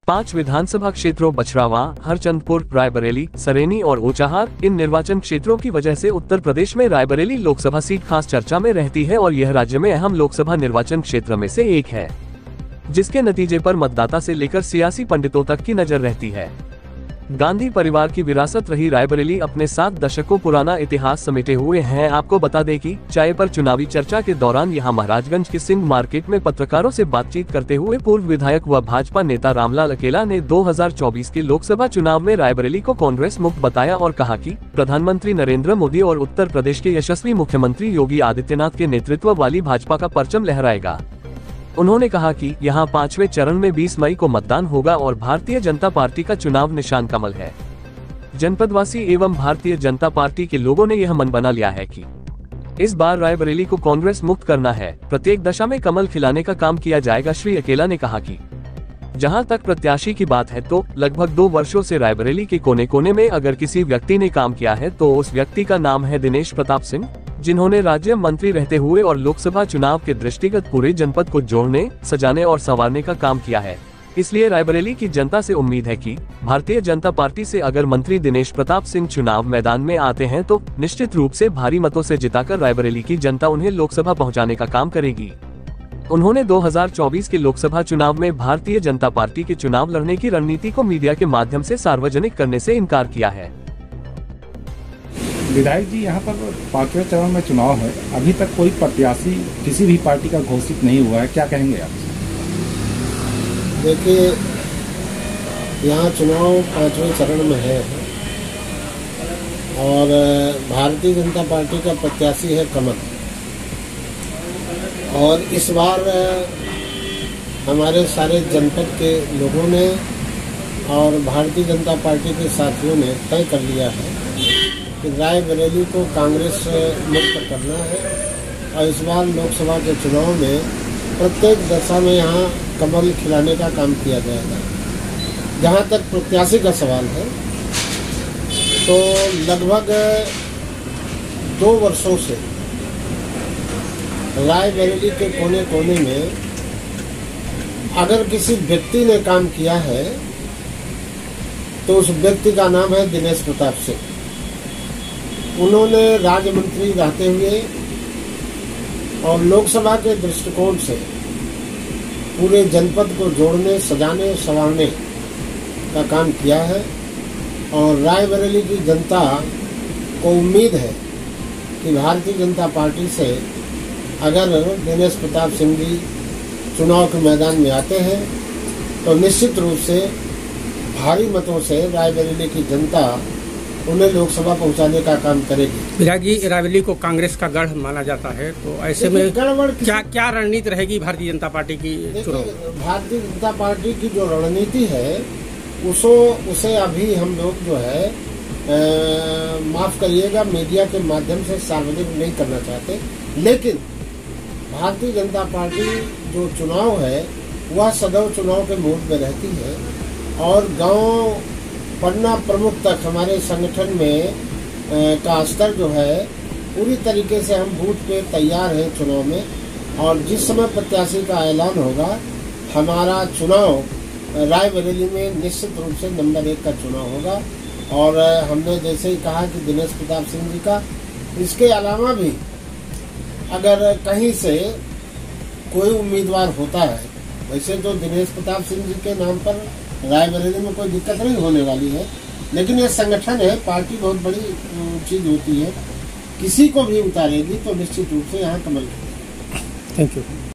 5 विधानसभा क्षेत्रों बछरावा, हरचंदपुर, रायबरेली, सरेनी और ऊंचाहार, इन निर्वाचन क्षेत्रों की वजह से उत्तर प्रदेश में रायबरेली लोकसभा सीट खास चर्चा में रहती है और यह राज्य में अहम लोकसभा निर्वाचन क्षेत्र में से एक है, जिसके नतीजे पर मतदाता से लेकर सियासी पंडितों तक की नजर रहती है। गांधी परिवार की विरासत रही रायबरेली अपने 7 दशकों पुराना इतिहास समेटे हुए हैं। आपको बता दें कि चाय पर चुनावी चर्चा के दौरान यहां महाराजगंज के सिंह मार्केट में पत्रकारों से बातचीत करते हुए पूर्व विधायक व भाजपा नेता रामलाल अकेला ने 2024 के लोकसभा चुनाव में रायबरेली को कांग्रेस मुक्त बताया और कहा कि प्रधानमंत्री नरेंद्र मोदी और उत्तर प्रदेश के यशस्वी मुख्यमंत्री योगी आदित्यनाथ के नेतृत्व वाली भाजपा का परचम लहराएगा। उन्होंने कहा कि यहां 5वें चरण में 20 मई को मतदान होगा और भारतीय जनता पार्टी का चुनाव निशान कमल है। जनपदवासी एवं भारतीय जनता पार्टी के लोगों ने यह मन बना लिया है कि इस बार रायबरेली को कांग्रेस मुक्त करना है। प्रत्येक दशा में कमल खिलाने का काम किया जाएगा। श्री अकेला ने कहा कि जहां तक प्रत्याशी की बात है तो लगभग 2 वर्षों से रायबरेली के कोने कोने में अगर किसी व्यक्ति ने काम किया है तो उस व्यक्ति का नाम है दिनेश प्रताप सिंह, जिन्होंने राज्य मंत्री रहते हुए और लोकसभा चुनाव के दृष्टिगत पूरे जनपद को जोड़ने, सजाने और संवारने का काम किया है। इसलिए रायबरेली की जनता से उम्मीद है कि भारतीय जनता पार्टी से अगर मंत्री दिनेश प्रताप सिंह चुनाव मैदान में आते हैं तो निश्चित रूप से भारी मतों से जिताकर रायबरेली की जनता उन्हें लोकसभा पहुंचाने का काम करेगी। उन्होंने 2024 के लोकसभा चुनाव में भारतीय जनता पार्टी के चुनाव लड़ने की रणनीति को मीडिया के माध्यम से सार्वजनिक करने से इनकार किया है। विधायक जी, यहाँ पर 5वें चरण में चुनाव है, अभी तक कोई प्रत्याशी किसी भी पार्टी का घोषित नहीं हुआ है, क्या कहेंगे आप? देखिए, यहाँ चुनाव 5वें चरण में है और भारतीय जनता पार्टी का प्रत्याशी है कमल। और इस बार हमारे सारे जनपद के लोगों ने और भारतीय जनता पार्टी के साथियों ने तय कर लिया है कि रायबरेली को कांग्रेस मुक्त करना है और इस बार लोकसभा के चुनाव में प्रत्येक दशा में यहाँ कमल खिलाने का काम किया जाएगा। जहाँ तक प्रत्याशी का सवाल है तो लगभग 2 वर्षों से रायबरेली के कोने कोने में अगर किसी व्यक्ति ने काम किया है तो उस व्यक्ति का नाम है दिनेश प्रताप सिंह। उन्होंने राज्य मंत्री रहते हुए और लोकसभा के दृष्टिकोण से पूरे जनपद को जोड़ने, सजाने, संवारने का काम किया है और रायबरेली की जनता को उम्मीद है कि भारतीय जनता पार्टी से अगर दिनेश प्रताप सिंह जी चुनाव के मैदान में आते हैं तो निश्चित रूप से भारी मतों से रायबरेली की जनता उन्हें लोकसभा पहुंचाने का काम करेगी। विधायक जी, रायबरेली को कांग्रेस का गढ़ माना जाता है, तो ऐसे में क्या रणनीति रहेगी भारतीय जनता पार्टी की चुनाव? भारतीय जनता पार्टी की जो रणनीति है उसे अभी हम लोग जो है माफ करिएगा, मीडिया के माध्यम से सार्वजनिक नहीं करना चाहते। लेकिन भारतीय जनता पार्टी जो चुनाव है वह सदैव चुनाव के मूड में रहती है और गांव पन्ना प्रमुख तक हमारे संगठन में का स्तर जो है पूरी तरीके से हम बूथ पे तैयार हैं चुनाव में। और जिस समय प्रत्याशी का ऐलान होगा, हमारा चुनाव रायबरेली में निश्चित रूप से नंबर 1 का चुनाव होगा। और हमने जैसे ही कहा कि दिनेश प्रताप सिंह जी का, इसके अलावा भी अगर कहीं से कोई उम्मीदवार होता है, वैसे तो दिनेश प्रताप सिंह जी के नाम पर रायबरेली में कोई दिक्कत नहीं होने वाली है, लेकिन ये संगठन है, पार्टी बहुत बड़ी चीज होती है, किसी को भी उतारेगी तो निश्चित रूप से यहाँ कमल। Thank you.